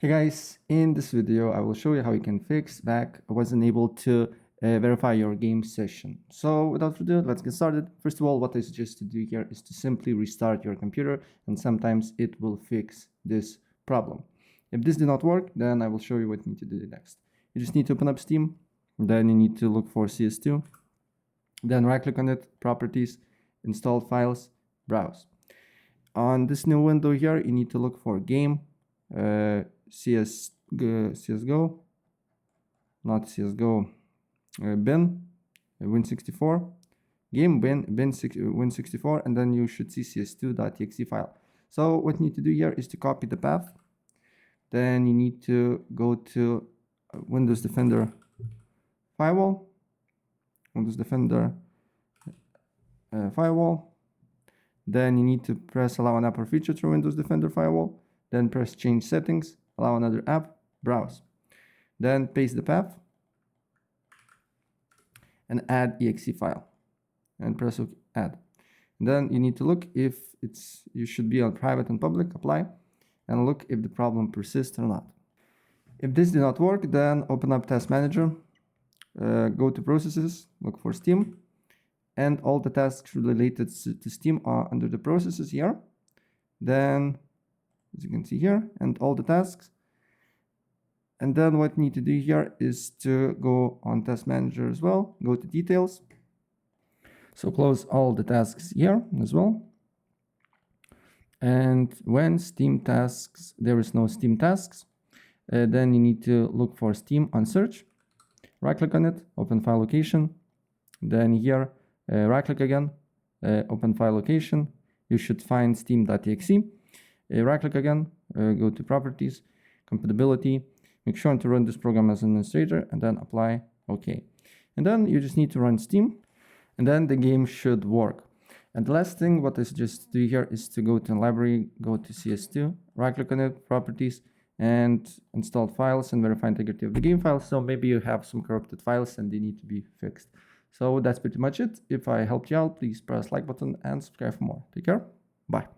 Hey guys, in this video I will show you how you can fix VAC wasn't able to verify your game session. So without further ado, let's get started. First of all, what I suggest to do here is to simply restart your computer, and sometimes it will fix this problem. If this did not work, then I will show you what you need to do next. You just need to open up Steam, then you need to look for CS2, then right click on it, properties, install files, browse. On this new window here, you need to look for game, CSGO, not CSGO, bin, Win64, game bin Win64, and then you should see CS2.exe file. So what you need to do here is to copy the path. Then you need to go to Windows Defender firewall, Windows Defender firewall. Then you need to press allow an app or feature through Windows Defender firewall. Then press change settings, allow another app, browse. Then paste the path and add exe file and press add. And then you need to look if you should be on private and public, apply, and look if the problem persists or not. If this did not work, then open up Task Manager, go to processes, look for Steam, and all the tasks related to Steam are under the processes here. Then, as you can see here, and all the tasks. And then what you need to do here is to go on Task Manager as well, go to details. So close all the tasks here as well. And when Steam tasks, there is no Steam tasks, then you need to look for Steam on search. Right click on it, open file location. Then here, right click again, open file location. You should find steam.exe. Right click again, go to properties, compatibility. Make sure to run this program as an administrator and then apply OK. And then you just need to run Steam and then the game should work. And the last thing what I suggest to do here is to go to library, go to CS2, right click on it, properties, and install files and verify integrity of the game files. So maybe you have some corrupted files and they need to be fixed. So that's pretty much it. If I helped you out, please press like button and subscribe for more. Take care. Bye.